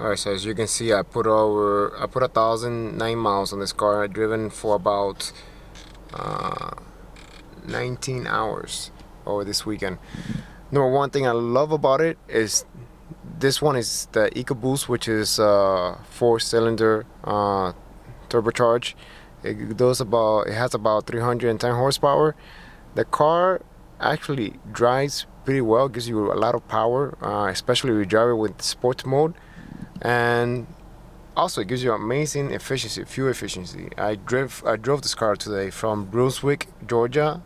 Alright, so as you can see, I put 1,009 miles on this car. I've driven for about 19 hours over this weekend. Number one thing I love about it is this one is the EcoBoost, which is 4-cylinder turbocharged. It has about 310 horsepower. The car actually drives pretty well, gives you a lot of power, especially if you drive it with sports mode. And also it gives you amazing efficiency, fuel efficiency. I drove this car today from Brunswick, Georgia,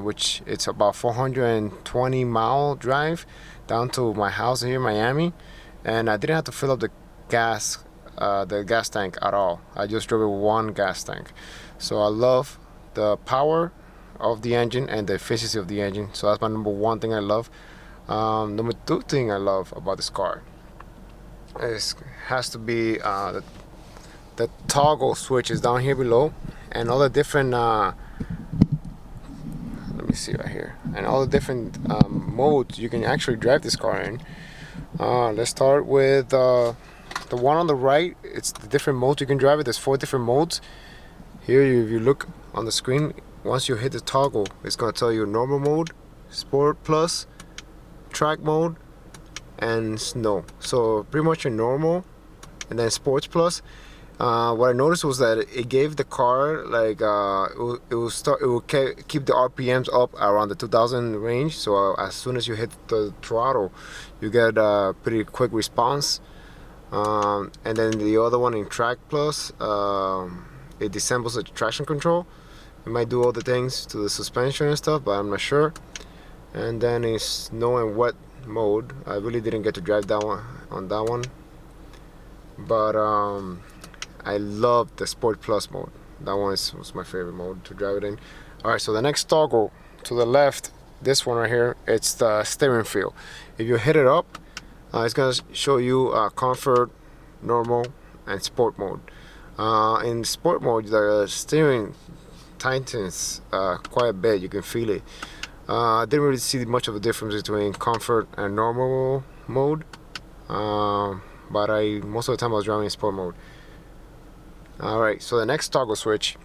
which it's about 420-mile drive down to my house here in Miami, and I didn't have to fill up the gas tank at all. I just drove it with one gas tank. So I love the power of the engine and the efficiency of the engine. So that's my number one thing I love. Number two thing I love about this car has to be the toggle switches down here below, and all the different let me see right here, and all the different modes you can actually drive this car in. Let's start with the one on the right. It's the different modes you can drive it. There's 4 different modes. Here, if you look on the screen, once you hit the toggle, it's going to tell you normal mode, sport plus, track mode, and snow. So pretty much your normal, and then sports plus. What I noticed was that it gave the car like it will keep the RPMs up around the 2,000 range. So as soon as you hit the throttle, you get a pretty quick response. And then the other one in track plus, it disassembles the traction control. It might do all the things to the suspension and stuff, but I'm not sure. And then in snow and wet mode, I really didn't get to drive that one on that one, but I love the Sport Plus mode. That one was my favorite mode to drive it in. Alright, so the next toggle to the left, this one right here, it's the steering feel. If you hit it up, it's gonna show you comfort, normal, and sport mode. In sport mode, the steering tightens quite a bit. You can feel it. I didn't really see much of a difference between comfort and normal mode, but most of the time I was driving in sport mode. Alright, so the next toggle switch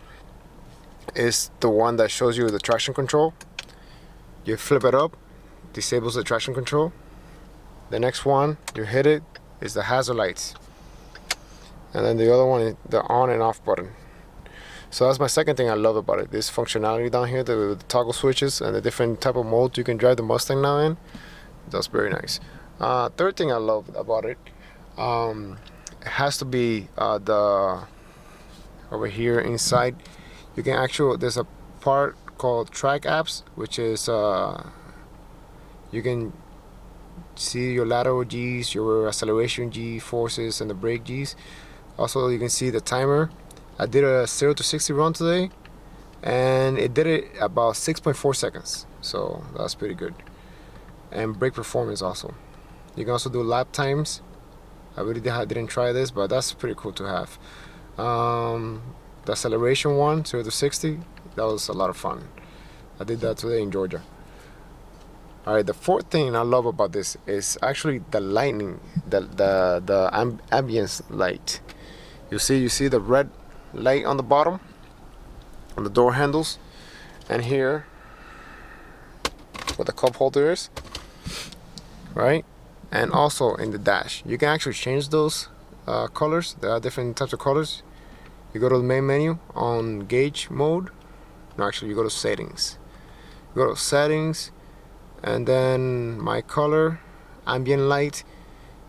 is the one that shows you the traction control. You flip it up, disables the traction control. The next one, you hit it, is the hazard lights. And then the other one is the on and off button. So that's my second thing I love about it. This functionality down here, the toggle switches and the different type of modes you can drive the Mustang now in. That's very nice. Third thing I love about it, it has to be over here inside. You can there's a part called track apps, which is you can see your lateral G's, your acceleration G forces, and the brake G's. Also, you can see the timer. I did a 0 to 60 run today, and it did it about 6.4 seconds. So that's pretty good. And brake performance also. You can also do lap times. I really didn't try this, but that's pretty cool to have. The acceleration one, 0 to 60, that was a lot of fun. I did that today in Georgia. Alright, the fourth thing I love about this is actually the lighting, the ambient light. You see the red light on the bottom, on the door handles, and here where the cup holder is, right? And also in the dash. You can actually change those colors. There are different types of colors. You go to the main menu on gauge mode. No, actually you go to settings. You go to settings, and then my color, ambient light.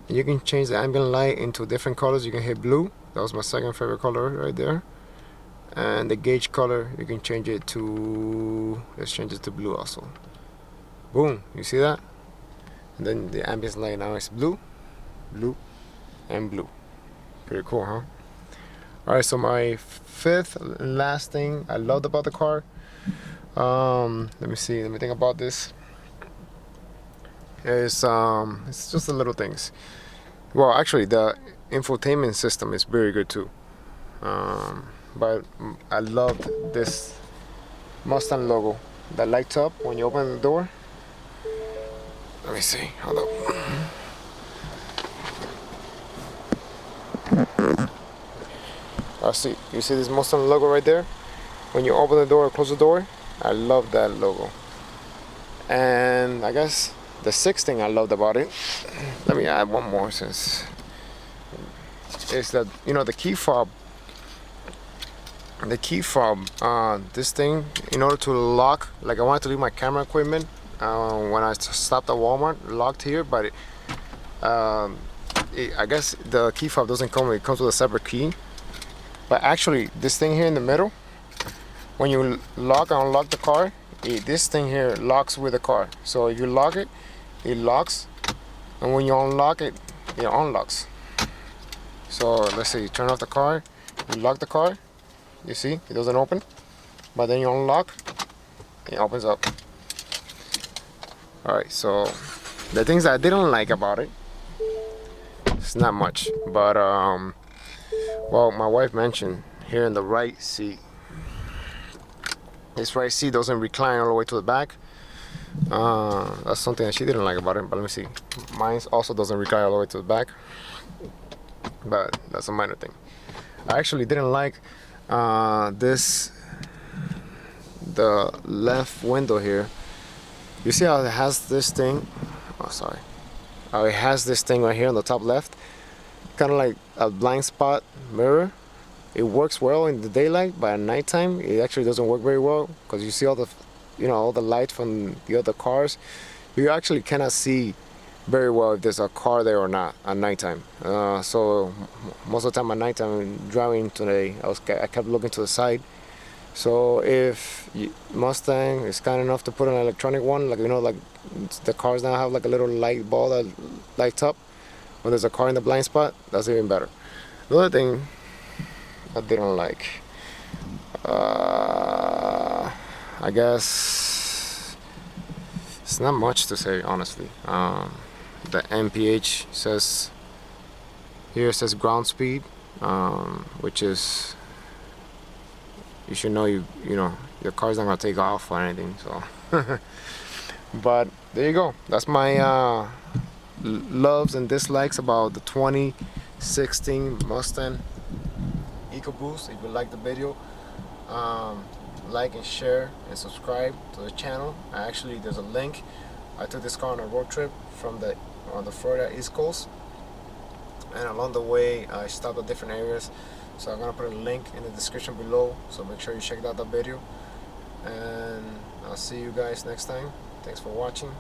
You can change the ambient light into different colors. You can hit blue. That was my second favorite color right there. And the gauge color, you can change it to, let's change it to blue also. Boom, you see that? And then the ambient light now is blue, blue, and blue. Pretty cool, huh? Alright, so my fifth and last thing I loved about the car, let me think about this, is it's just the little things. Well, actually the infotainment system is very good too, but I loved this Mustang logo that lights up when you open the door. Let me see, hold up. See, you see this Mustang logo right there? When you open the door or close the door, I love that logo. And I guess the sixth thing I loved about it, let me add one more since, is that, you know, the key fob. This thing, in order to lock, like I wanted to leave my camera equipment when I stopped at Walmart, locked here, but I guess the key fob doesn't come, it comes with a separate key. But actually, this thing here in the middle, when you lock and unlock the car, this thing here locks with the car. So if you lock it, it locks, and when you unlock it, it unlocks. So let's say you turn off the car, you lock the car, you see, it doesn't open, but then you unlock, it opens up. Alright, so the things I didn't like about it, it's not much, but well, my wife mentioned here in the right seat, this right seat doesn't recline all the way to the back. That's something that she didn't like about it, but let me see. Mine also doesn't recline all the way to the back, but that's a minor thing. I actually didn't like the left window here. You see how it has this thing? Oh, sorry. How it has this thing right here on the top left, kind of like a blind spot mirror. It works well in the daylight, but at nighttime it actually doesn't work very well, because you see all the, you know, all the light from the other cars. You actually cannot see very well if there's a car there or not at nighttime. So most of the time at nighttime, driving today, I kept looking to the side. So if Mustang is kind enough to put an electronic one, like, you know, like the cars now have like a little light ball that lights up when there's a car in the blind spot, that's even better. The other thing I didn't like, I guess it's not much to say, honestly. The MPH says here, it says ground speed, which is, you should know, you know your car's not gonna take off or anything, so but there you go. That's my loves and dislikes about the 2016 Mustang EcoBoost. If you like the video, like and share and subscribe to the channel. There's a link. I took this car on a road trip on the Florida East Coast, and along the way I stopped at different areas, so I'm gonna put a link in the description below, so make sure you check out that video, and I'll see you guys next time. Thanks for watching.